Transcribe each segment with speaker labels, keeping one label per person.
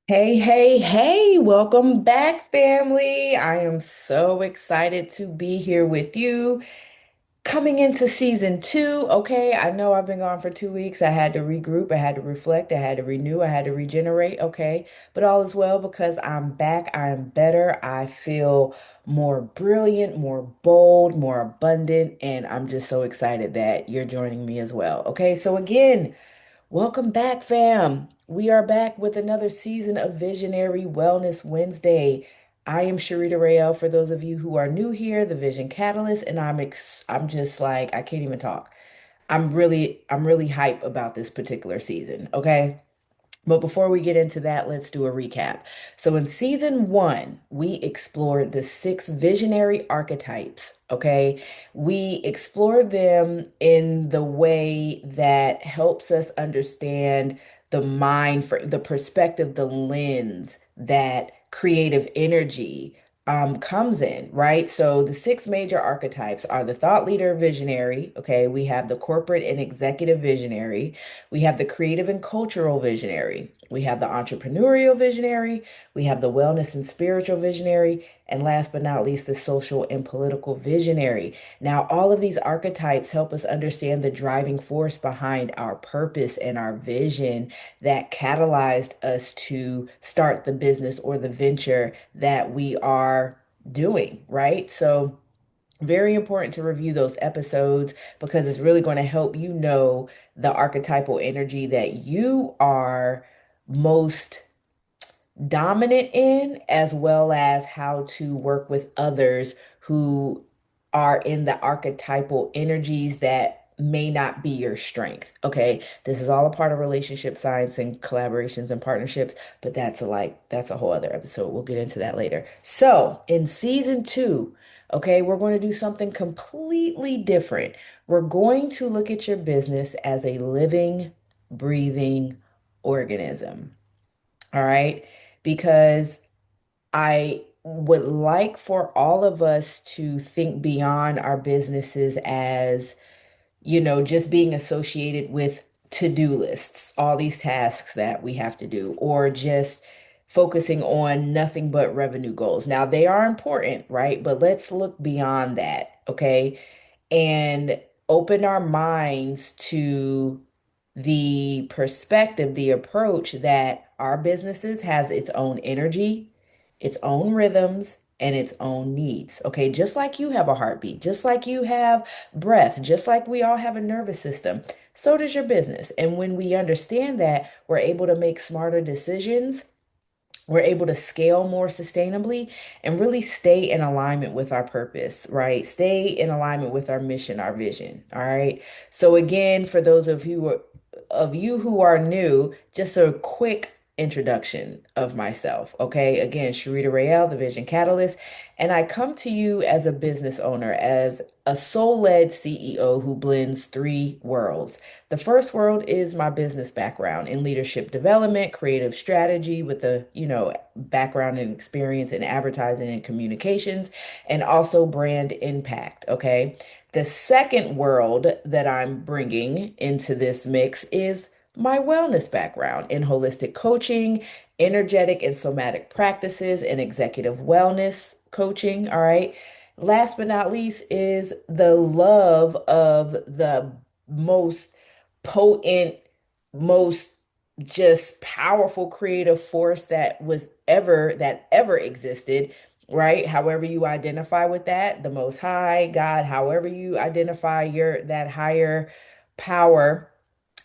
Speaker 1: Hey, hey, hey, welcome back, family. I am so excited to be here with you coming into season two. Okay, I know I've been gone for 2 weeks. I had to regroup, I had to reflect, I had to renew, I had to regenerate. Okay, but all is well because I'm back. I am better. I feel more brilliant, more bold, more abundant, and I'm just so excited that you're joining me as well. Okay, so again, welcome back, fam. We are back with another season of Visionary Wellness Wednesday. I am Charita Raél for those of you who are new here, the Vision Catalyst, and I'm just like I can't even talk. I'm really hype about this particular season, okay? But before we get into that, let's do a recap. So, in season one, we explored the six visionary archetypes. Okay. We explored them in the way that helps us understand the mind, for the perspective, the lens that creative energy comes in, right? So the six major archetypes are the thought leader visionary. Okay. We have the corporate and executive visionary. We have the creative and cultural visionary. We have the entrepreneurial visionary. We have the wellness and spiritual visionary. And last but not least, the social and political visionary. Now, all of these archetypes help us understand the driving force behind our purpose and our vision that catalyzed us to start the business or the venture that we are doing, right? So, very important to review those episodes because it's really going to help you know the archetypal energy that you are most dominant in, as well as how to work with others who are in the archetypal energies that may not be your strength. Okay. This is all a part of relationship science and collaborations and partnerships, but that's a whole other episode. We'll get into that later. So, in season two, okay, we're going to do something completely different. We're going to look at your business as a living, breathing organism. All right. Because I would like for all of us to think beyond our businesses as, just being associated with to-do lists, all these tasks that we have to do, or just focusing on nothing but revenue goals. Now, they are important, right? But let's look beyond that, okay? And open our minds to the perspective, the approach that our businesses has its own energy, its own rhythms, and its own needs. Okay, just like you have a heartbeat, just like you have breath, just like we all have a nervous system, so does your business. And when we understand that, we're able to make smarter decisions, we're able to scale more sustainably and really stay in alignment with our purpose, right? Stay in alignment with our mission, our vision. All right. So again, for those of you who are new, just a quick introduction of myself. Okay. Again, Charita Raél, the Vision Catalyst, and I come to you as a business owner, as a soul-led CEO who blends three worlds. The first world is my business background in leadership development, creative strategy with a, background and experience in advertising and communications, and also brand impact, okay? The second world that I'm bringing into this mix is my wellness background in holistic coaching, energetic and somatic practices, and executive wellness coaching, all right? Last but not least is the love of the most potent, most just powerful creative force that ever existed, right? However you identify with that, the most high, God, however you identify your that higher power,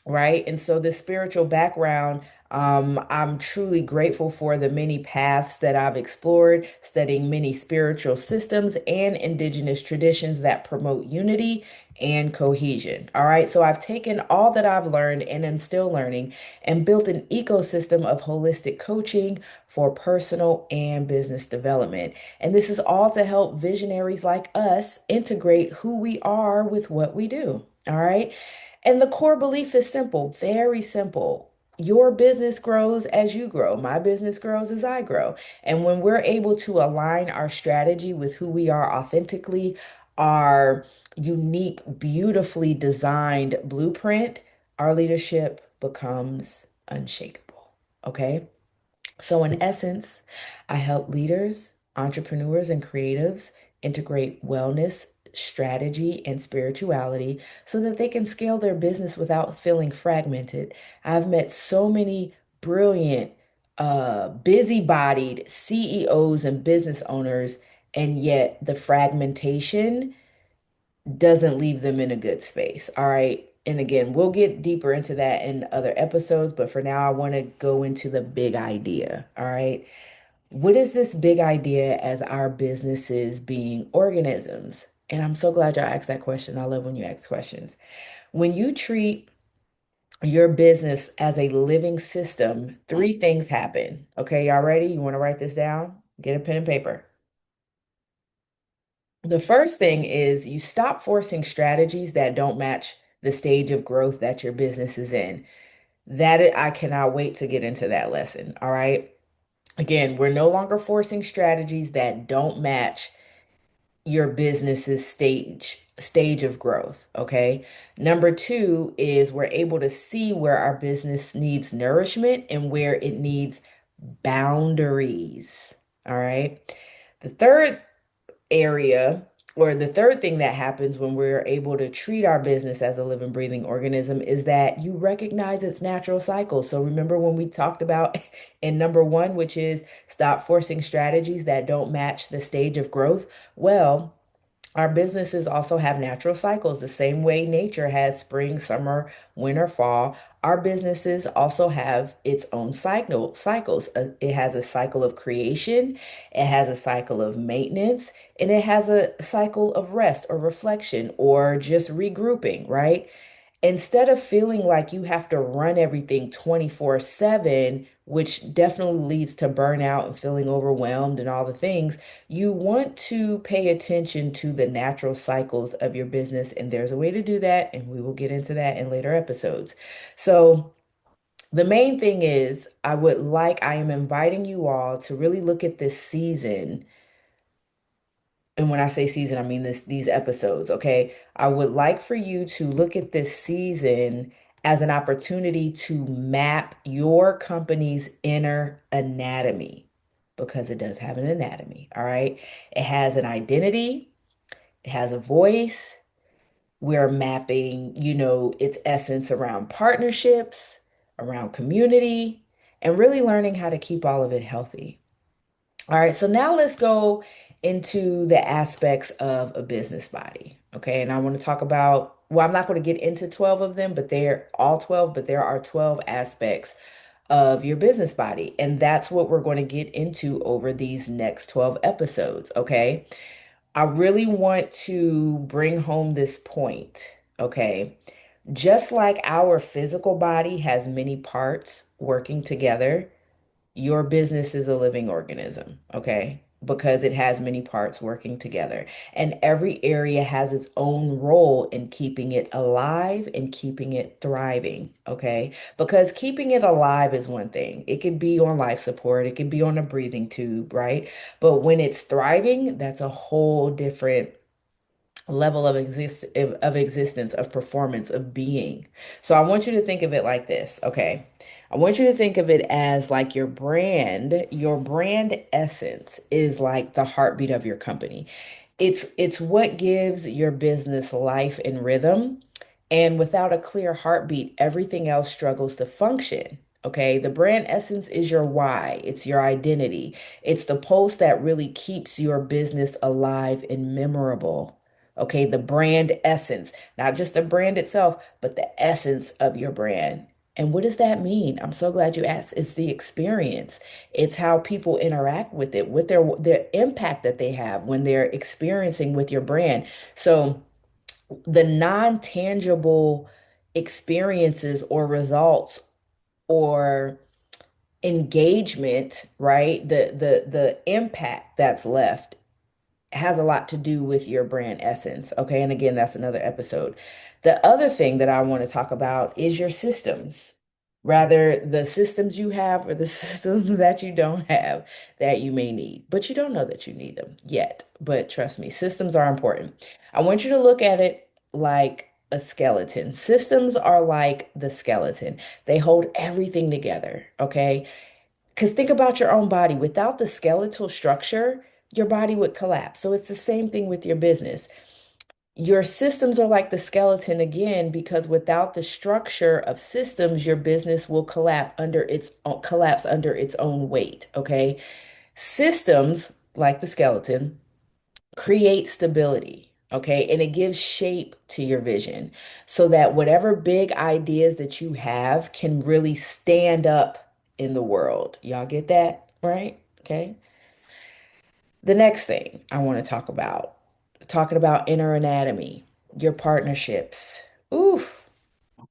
Speaker 1: right? And so this spiritual background, I'm truly grateful for the many paths that I've explored, studying many spiritual systems and indigenous traditions that promote unity and cohesion. All right. So I've taken all that I've learned and am still learning and built an ecosystem of holistic coaching for personal and business development. And this is all to help visionaries like us integrate who we are with what we do. All right. And the core belief is simple, very simple. Your business grows as you grow. My business grows as I grow. And when we're able to align our strategy with who we are authentically, our unique, beautifully designed blueprint, our leadership becomes unshakable. Okay? So, in essence, I help leaders, entrepreneurs, and creatives integrate wellness, strategy, and spirituality so that they can scale their business without feeling fragmented. I've met so many brilliant, busy-bodied CEOs and business owners, and yet the fragmentation doesn't leave them in a good space. All right. And again, we'll get deeper into that in other episodes, but for now, I want to go into the big idea. All right. What is this big idea as our businesses being organisms? And I'm so glad y'all asked that question. I love when you ask questions. When you treat your business as a living system, three things happen. Okay, y'all ready? You want to write this down? Get a pen and paper. The first thing is you stop forcing strategies that don't match the stage of growth that your business is in. I cannot wait to get into that lesson. All right. Again, we're no longer forcing strategies that don't match your business's stage of growth. Okay. Number two is we're able to see where our business needs nourishment and where it needs boundaries. All right. The third area, or the third thing that happens when we're able to treat our business as a living, breathing organism is that you recognize its natural cycle. So remember when we talked about in number one, which is stop forcing strategies that don't match the stage of growth? Well, our businesses also have natural cycles, the same way nature has spring, summer, winter, fall. Our businesses also have its own cycles. It has a cycle of creation, it has a cycle of maintenance, and it has a cycle of rest or reflection or just regrouping, right? Instead of feeling like you have to run everything 24/7, which definitely leads to burnout and feeling overwhelmed and all the things, you want to pay attention to the natural cycles of your business. And there's a way to do that, and we will get into that in later episodes. So, the main thing is, I am inviting you all to really look at this season, and when I say season, I mean these episodes, okay? I would like for you to look at this season as an opportunity to map your company's inner anatomy because it does have an anatomy, all right? It has an identity, it has a voice. We're mapping, its essence around partnerships, around community, and really learning how to keep all of it healthy. All right, so now let's go into the aspects of a business body. Okay, and I want to talk about, well, I'm not going to get into 12 of them, but they're all 12, but there are 12 aspects of your business body. And that's what we're going to get into over these next 12 episodes. Okay, I really want to bring home this point. Okay, just like our physical body has many parts working together, your business is a living organism, okay? Because it has many parts working together. And every area has its own role in keeping it alive and keeping it thriving, okay? Because keeping it alive is one thing. It could be on life support, it could be on a breathing tube, right? But when it's thriving, that's a whole different level of existence, of performance, of being. So I want you to think of it like this, okay? I want you to think of it as like your brand essence is like the heartbeat of your company. It's what gives your business life and rhythm. And without a clear heartbeat, everything else struggles to function. Okay, the brand essence is your why, it's your identity, it's the pulse that really keeps your business alive and memorable. Okay, the brand essence, not just the brand itself, but the essence of your brand. And what does that mean? I'm so glad you asked. It's the experience. It's how people interact with it, with their impact that they have when they're experiencing with your brand. So the non-tangible experiences or results or engagement, right? The impact that's left has a lot to do with your brand essence. Okay. And again, that's another episode. The other thing that I want to talk about is your systems, rather the systems you have or the systems that you don't have that you may need, but you don't know that you need them yet. But trust me, systems are important. I want you to look at it like a skeleton. Systems are like the skeleton. They hold everything together. Okay. Because think about your own body. Without the skeletal structure, your body would collapse. So it's the same thing with your business. Your systems are like the skeleton again, because without the structure of systems, your business will collapse under its own weight. Okay. Systems, like the skeleton, create stability. Okay. And it gives shape to your vision so that whatever big ideas that you have can really stand up in the world. Y'all get that? Right? Okay. The next thing I want to talk about, talking about inner anatomy, your partnerships. Ooh,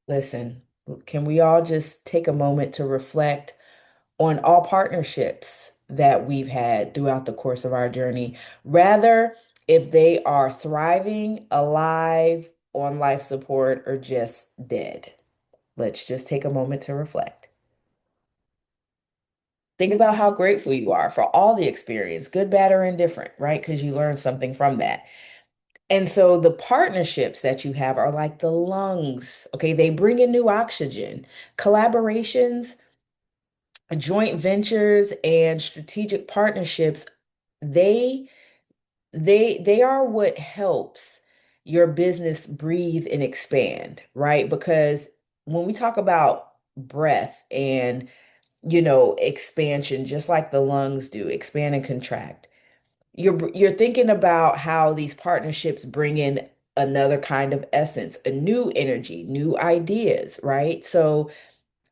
Speaker 1: listen, can we all just take a moment to reflect on all partnerships that we've had throughout the course of our journey, rather if they are thriving, alive, on life support, or just dead? Let's just take a moment to reflect. Think about how grateful you are for all the experience, good, bad, or indifferent, right? Because you learned something from that. And so the partnerships that you have are like the lungs, okay? They bring in new oxygen. Collaborations, joint ventures, and strategic partnerships, they they are what helps your business breathe and expand, right? Because when we talk about breath and expansion, just like the lungs do, expand and contract. You're thinking about how these partnerships bring in another kind of essence, a new energy, new ideas, right? So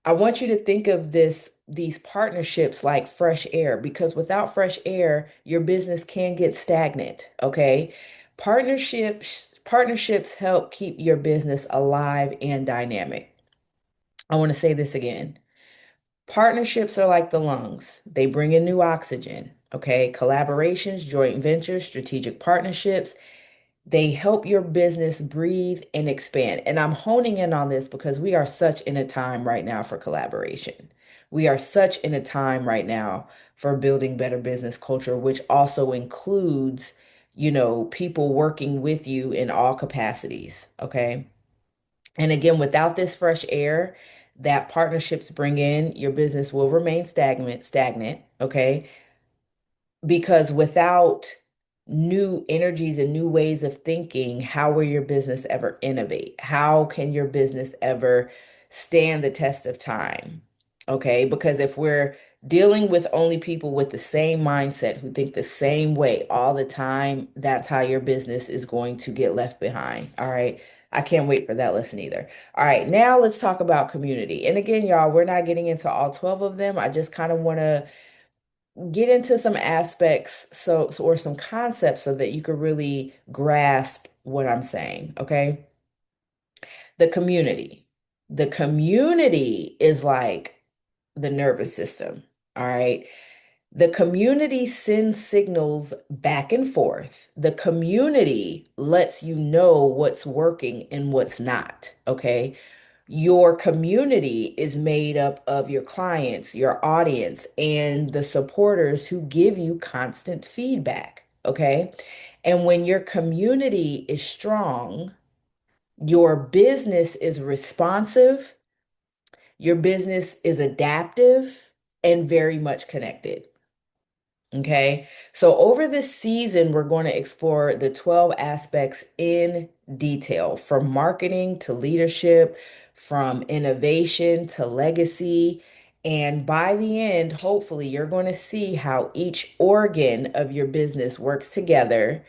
Speaker 1: I want you to think of these partnerships like fresh air, because without fresh air, your business can get stagnant, okay? Partnerships help keep your business alive and dynamic. I want to say this again. Partnerships are like the lungs. They bring in new oxygen, okay? Collaborations, joint ventures, strategic partnerships, they help your business breathe and expand. And I'm honing in on this because we are such in a time right now for collaboration. We are such in a time right now for building better business culture, which also includes, people working with you in all capacities, okay? And again, without this fresh air that partnerships bring in, your business will remain stagnant, okay? Because without new energies and new ways of thinking, how will your business ever innovate? How can your business ever stand the test of time? Okay, because if we're dealing with only people with the same mindset who think the same way all the time, that's how your business is going to get left behind. All right. I can't wait for that lesson either. All right, now let's talk about community. And again, y'all, we're not getting into all 12 of them. I just kind of want to get into some aspects or some concepts so that you could really grasp what I'm saying, okay? The community. The community is like the nervous system, all right? The community sends signals back and forth. The community lets you know what's working and what's not, okay? Your community is made up of your clients, your audience, and the supporters who give you constant feedback. Okay. And when your community is strong, your business is responsive, your business is adaptive, and very much connected. Okay, so over this season, we're going to explore the 12 aspects in detail, from marketing to leadership, from innovation to legacy. And by the end, hopefully, you're going to see how each organ of your business works together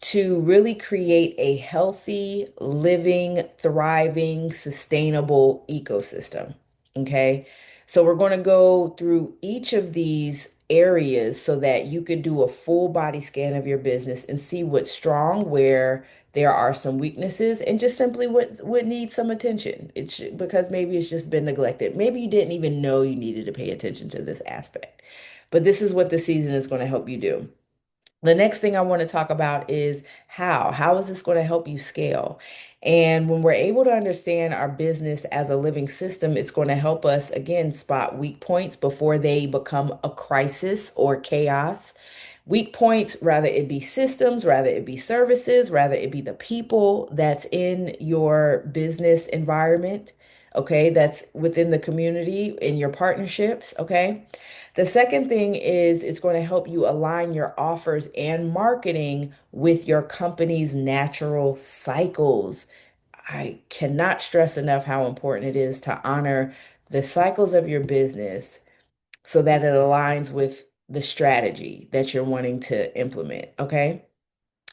Speaker 1: to really create a healthy, living, thriving, sustainable ecosystem. Okay. So we're going to go through each of these areas so that you could do a full body scan of your business and see what's strong, where there are some weaknesses, and just simply what needs some attention. Because maybe it's just been neglected. Maybe you didn't even know you needed to pay attention to this aspect. But this is what the season is going to help you do. The next thing I want to talk about is how. How is this going to help you scale? And when we're able to understand our business as a living system, it's going to help us, again, spot weak points before they become a crisis or chaos. Weak points, rather it be systems, rather it be services, rather it be the people that's in your business environment. Okay, that's within the community in your partnerships. Okay. The second thing is it's going to help you align your offers and marketing with your company's natural cycles. I cannot stress enough how important it is to honor the cycles of your business so that it aligns with the strategy that you're wanting to implement. Okay.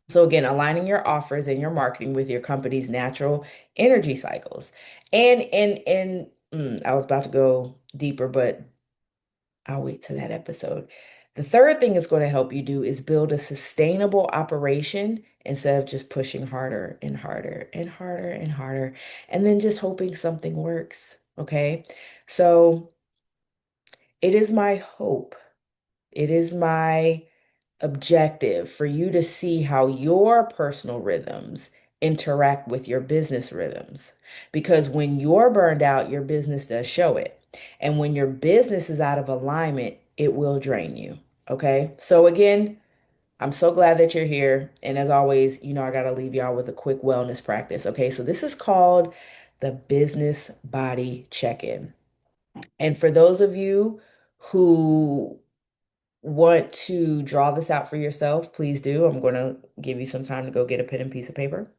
Speaker 1: So again, aligning your offers and your marketing with your company's natural energy cycles. I was about to go deeper, but I'll wait to that episode. The third thing it's going to help you do is build a sustainable operation instead of just pushing harder and harder and harder and harder, and then just hoping something works. Okay. So it is my hope, it is my objective for you to see how your personal rhythms interact with your business rhythms. Because when you're burned out, your business does show it. And when your business is out of alignment, it will drain you. Okay. So, again, I'm so glad that you're here. And as always, I got to leave y'all with a quick wellness practice. Okay. So, this is called the business body check in. And for those of you who want to draw this out for yourself, please do. I'm going to give you some time to go get a pen and piece of paper.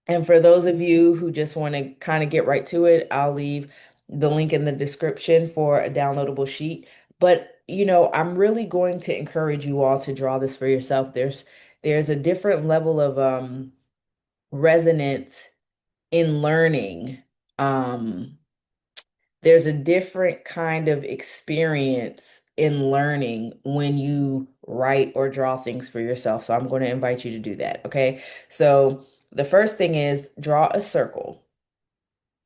Speaker 1: And for those of you who just want to kind of get right to it, I'll leave the link in the description for a downloadable sheet. But, I'm really going to encourage you all to draw this for yourself. There's a different level of resonance in learning. Um, there's a different kind of experience in learning when you write or draw things for yourself. So I'm going to invite you to do that. Okay. So the first thing is draw a circle,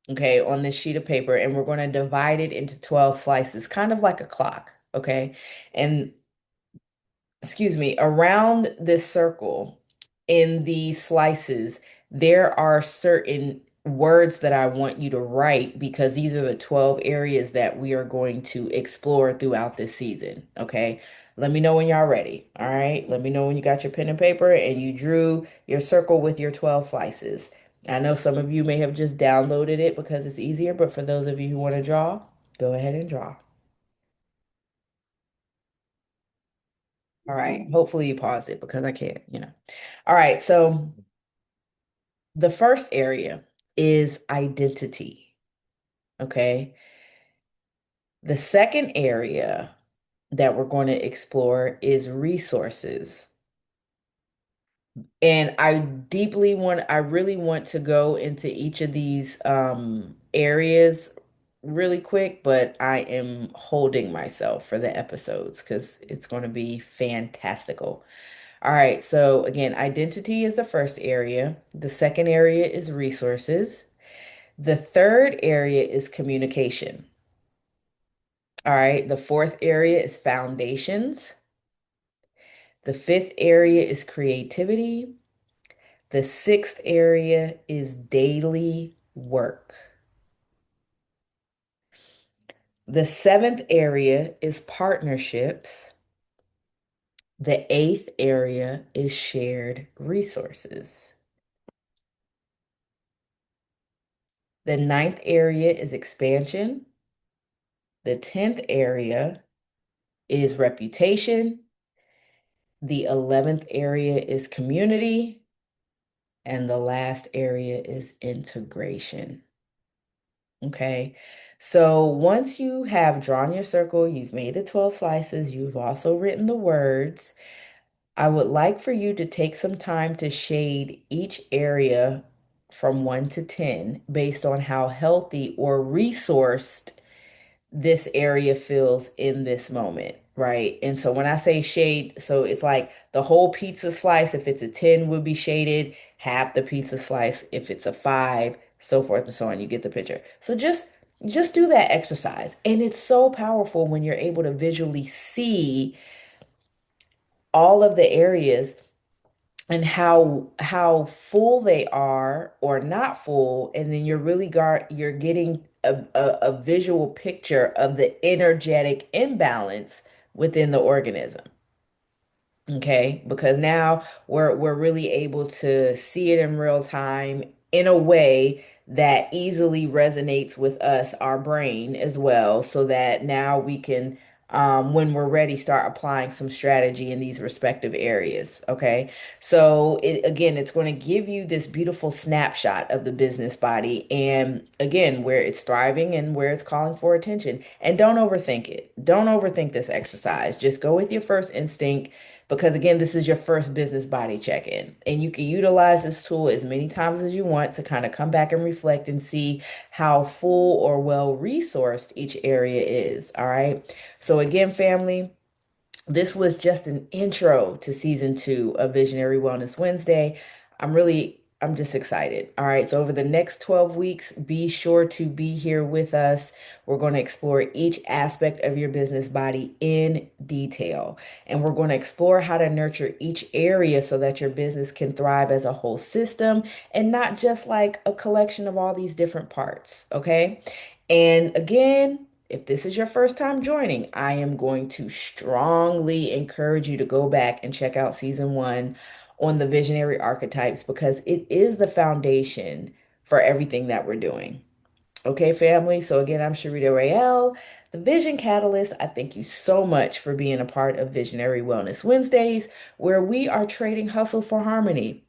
Speaker 1: okay, on this sheet of paper, and we're going to divide it into 12 slices, kind of like a clock. Okay. And excuse me, around this circle in these slices, there are certain words that I want you to write because these are the 12 areas that we are going to explore throughout this season. Okay. Let me know when y'all ready. All right. Let me know when you got your pen and paper and you drew your circle with your 12 slices. I know some of you may have just downloaded it because it's easier, but for those of you who want to draw, go ahead and draw. All right. Hopefully you pause it because I can't. All right. So the first area is identity. Okay. The second area that we're going to explore is resources. And I really want to go into each of these areas really quick, but I am holding myself for the episodes because it's going to be fantastical. All right, so again, identity is the first area. The second area is resources. The third area is communication. All right, the fourth area is foundations. The fifth area is creativity. The sixth area is daily work. The seventh area is partnerships. The eighth area is shared resources. The ninth area is expansion. The 10th area is reputation. The 11th area is community. And the last area is integration. Okay. So once you have drawn your circle, you've made the 12 slices, you've also written the words, I would like for you to take some time to shade each area from 1 to 10 based on how healthy or resourced this area feels in this moment, right? And so when I say shade, so it's like the whole pizza slice, if it's a 10 would be shaded, half the pizza slice, if it's a 5, so forth and so on. You get the picture. So just do that exercise. And it's so powerful when you're able to visually see all of the areas and how full they are or not full, and then you're getting a visual picture of the energetic imbalance within the organism. Okay, because now we're really able to see it in real time in a way that easily resonates with us, our brain as well, so that now we can, when we're ready, start applying some strategy in these respective areas. Okay. So it again, it's going to give you this beautiful snapshot of the business body and again, where it's thriving and where it's calling for attention. And don't overthink it. Don't overthink this exercise. Just go with your first instinct because again, this is your first business body check-in. And you can utilize this tool as many times as you want to kind of come back and reflect and see how full or well resourced each area is. All right. So again, family, this was just an intro to season two of Visionary Wellness Wednesday. I'm just excited. All right. So over the next 12 weeks, be sure to be here with us. We're going to explore each aspect of your business body in detail. And we're going to explore how to nurture each area so that your business can thrive as a whole system and not just like a collection of all these different parts. Okay. And again, if this is your first time joining, I am going to strongly encourage you to go back and check out season one on the visionary archetypes because it is the foundation for everything that we're doing. Okay, family. So again, I'm Charita Raél, the Vision Catalyst. I thank you so much for being a part of Visionary Wellness Wednesdays, where we are trading hustle for harmony.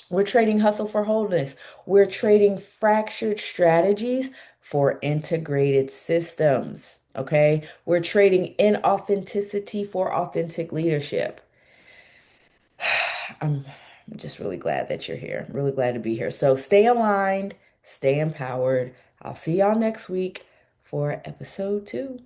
Speaker 1: We're trading hustle for wholeness. We're trading fractured strategies for integrated systems. Okay. We're trading inauthenticity for authentic leadership. I'm just really glad that you're here. I'm really glad to be here. So stay aligned, stay empowered. I'll see y'all next week for episode two.